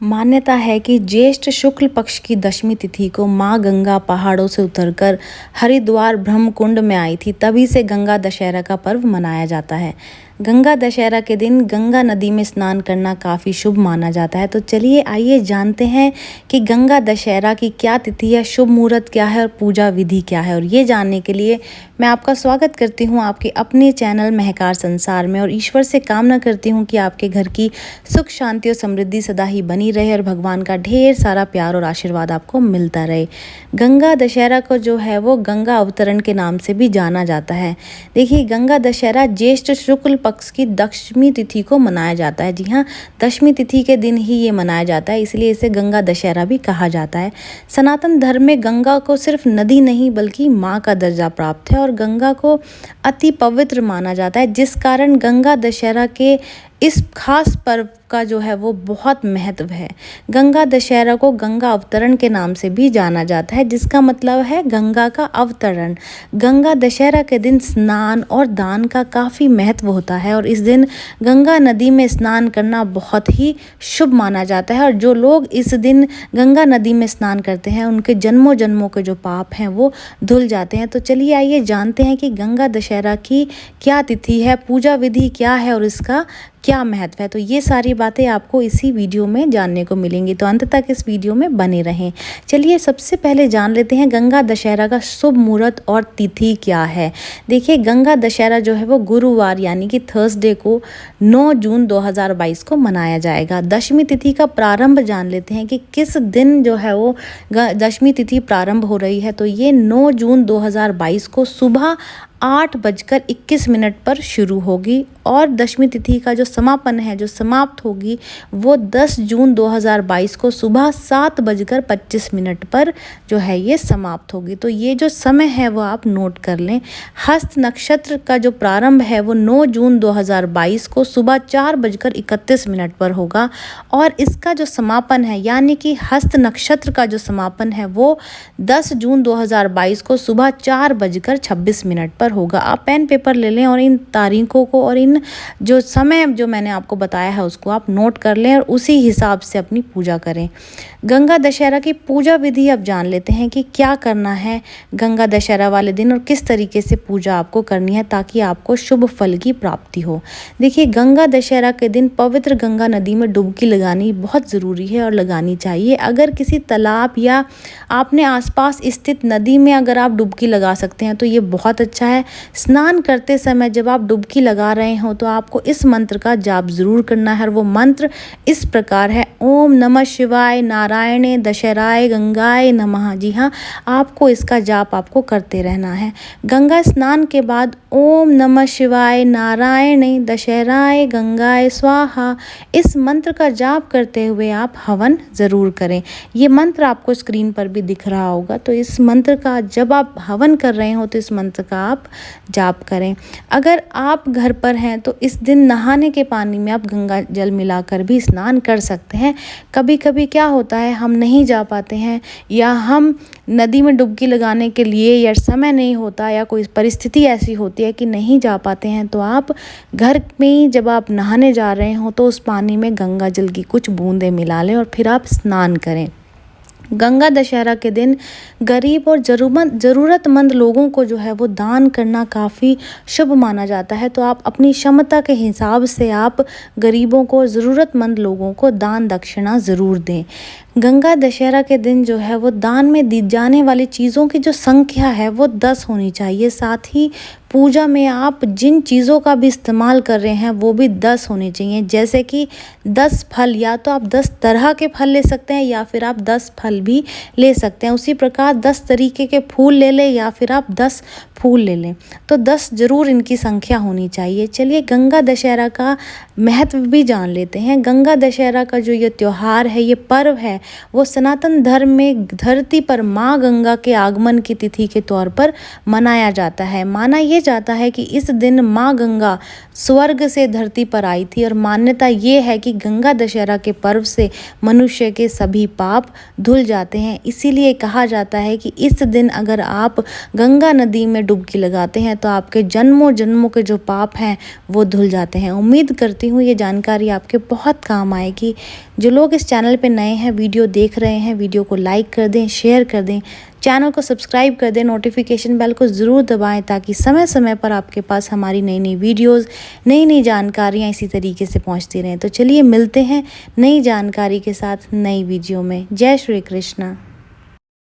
मान्यता है कि ज्येष्ठ शुक्ल पक्ष की दशमी तिथि को माँ गंगा पहाड़ों से उतरकर हरिद्वार ब्रह्मकुंड में आई थी। तभी से गंगा दशहरा का पर्व मनाया जाता है। गंगा दशहरा के दिन गंगा नदी में स्नान करना काफ़ी शुभ माना जाता है। तो चलिए आइए जानते हैं कि गंगा दशहरा की क्या तिथि है, शुभ मुहूर्त क्या है और पूजा विधि क्या है। और ये जानने के लिए मैं आपका स्वागत करती हूँ आपके अपने चैनल महकार संसार में, और ईश्वर से कामना करती हूँ कि आपके घर की सुख शांति और समृद्धि सदा ही बनी रहे और भगवान का ढेर सारा प्यार और आशीर्वाद आपको मिलता रहे। गंगा दशहरा को जो है वो गंगा अवतरण के नाम से भी जाना जाता है। देखिए, गंगा दशहरा ज्येष्ठ शुक्ल पक्ष की दशमी तिथि को मनाया जाता है। जी हाँ, दशमी तिथि के दिन ही ये मनाया जाता है, इसलिए इसे गंगा दशहरा भी कहा जाता है। सनातन धर्म में गंगा को सिर्फ नदी नहीं बल्कि माँ का दर्जा प्राप्त है और गंगा को अति पवित्र माना जाता है, जिस कारण गंगा दशहरा के इस खास पर्व का जो है वो बहुत महत्व है। गंगा दशहरा को गंगा अवतरण के नाम से भी जाना जाता है, जिसका मतलब है गंगा का अवतरण। गंगा दशहरा के दिन स्नान और दान का काफ़ी महत्व होता है और इस दिन गंगा नदी में स्नान करना बहुत ही शुभ माना जाता है। और जो लोग इस दिन गंगा नदी में स्नान करते हैं उनके जन्मों जन्मों के जो पाप हैं वो धुल जाते हैं। तो चलिए आइए जानते हैं कि गंगा दशहरा की क्या तिथि है, पूजा विधि क्या है और इसका क्या महत्व है। तो ये सारी बातें आपको इसी वीडियो में जानने को मिलेंगी, तो अंत तक इस वीडियो में बने रहें। चलिए सबसे पहले जान लेते हैं गंगा दशहरा का शुभ मुहूर्त और तिथि क्या है। देखिए, गंगा दशहरा जो है वो गुरुवार यानी कि थर्सडे को 9 जून 2022 को मनाया जाएगा। दशमी तिथि का प्रारंभ जान लेते हैं कि किस दिन जो है वो दशमी तिथि प्रारंभ हो रही है। तो ये 9 जून 2022 को सुबह 8:21 पर शुरू होगी और दशमी तिथि का जो समापन है, जो समाप्त होगी, वो 10 जून 2022 को सुबह 7:25 पर जो है ये समाप्त होगी। तो ये जो समय है वो आप नोट कर लें। हस्त नक्षत्र का जो प्रारंभ है वो 9 जून 2022 को सुबह 4:31 पर होगा और इसका जो समापन है यानी कि हस्त नक्षत्र का जो समापन है वो 10 जून 2022 को सुबह 4:26 पर होगा। आप पेन पेपर ले लें और इन तारीखों को और इन जो समय जो मैंने आपको बताया है उसको आप नोट कर लें और उसी हिसाब से अपनी पूजा करें। गंगा दशहरा की पूजा विधि अब जान लेते हैं कि क्या करना है गंगा दशहरा वाले दिन और किस तरीके से पूजा आपको करनी है ताकि आपको शुभ फल की प्राप्ति हो। देखिए, गंगा दशहरा के दिन पवित्र गंगा नदी में डुबकी लगानी बहुत ज़रूरी है और लगानी चाहिए। अगर किसी तालाब या आपने आसपास स्थित नदी में अगर आप डुबकी लगा सकते हैं तो ये बहुत अच्छा है। स्नान करते समय जब आप डुबकी लगा रहे हो तो आपको इस मंत्र का जाप ज़रूर करना है और वो मंत्र इस प्रकार है, ओम नमः शिवाय नारायणे दशहराय गंगाय नमः। जी हाँ, आपको इसका जाप आपको करते रहना है। गंगा स्नान के बाद ओम नमः शिवाय नारायणे दशहराय गंगाय स्वाहा इस मंत्र का जाप करते हुए आप हवन ज़रूर करें। ये मंत्र आपको स्क्रीन पर भी दिख रहा होगा। तो इस मंत्र का जब आप हवन कर रहे हो तो इस मंत्र का आप जाप करें। अगर आप घर पर हैं तो इस दिन नहाने के पानी में आप गंगा जल मिलाकर भी स्नान कर सकते हैं। कभी कभी क्या होता है, हम नहीं जा पाते हैं या हम नदी में डुबकी लगाने के लिए या समय नहीं होता या कोई परिस्थिति ऐसी होती है कि नहीं जा पाते हैं, तो आप घर में ही जब आप नहाने जा रहे हो तो उस पानी में गंगा जल की कुछ बूंदें मिला लें और फिर आप स्नान करें। गंगा दशहरा के दिन गरीब और ज़रूरतमंद लोगों को जो है वो दान करना काफ़ी शुभ माना जाता है। तो आप अपनी क्षमता के हिसाब से आप गरीबों को, ज़रूरतमंद लोगों को दान दक्षिणा ज़रूर दें। गंगा दशहरा के दिन जो है वो दान में दी जाने वाली चीज़ों की जो संख्या है वो 10 होनी चाहिए। साथ ही पूजा में आप जिन चीज़ों का भी इस्तेमाल कर रहे हैं वो भी 10 होने चाहिए। जैसे कि 10 फल, या तो आप 10 तरह के फल ले सकते हैं या फिर आप 10 फल भी ले सकते हैं। उसी प्रकार 10 तरीके के फूल ले लें या फिर आप 10 फूल ले लें। तो 10 जरूर इनकी संख्या होनी चाहिए। चलिए गंगा दशहरा का महत्व भी जान लेते हैं। गंगा दशहरा का जो ये त्यौहार है, ये पर्व है, वो सनातन धर्म में धरती पर माँ गंगा के आगमन की तिथि के तौर पर मनाया जाता है। माना ये जाता है कि इस दिन माँ गंगा स्वर्ग से धरती पर आई थी और मान्यता ये है कि गंगा दशहरा के पर्व से मनुष्य के सभी पाप धुल जाते हैं। इसीलिए कहा जाता है कि इस दिन अगर आप गंगा नदी में डुबकी लगाते हैं तो आपके जन्मों जन्मों के जो पाप हैं वो धुल जाते हैं। उम्मीद करती हूँ ये जानकारी आपके बहुत काम आएगी। जो लोग इस चैनल पे नए हैं, वीडियो देख रहे हैं, वीडियो को लाइक कर दें, शेयर कर दें, चैनल को सब्सक्राइब कर दें, नोटिफिकेशन बेल को ज़रूर दबाएं ताकि समय समय पर आपके पास हमारी नई नई वीडियोस, नई नई जानकारियाँ इसी तरीके से पहुंचती रहें। तो चलिए मिलते हैं नई जानकारी के साथ नई वीडियो में। जय श्री कृष्ण।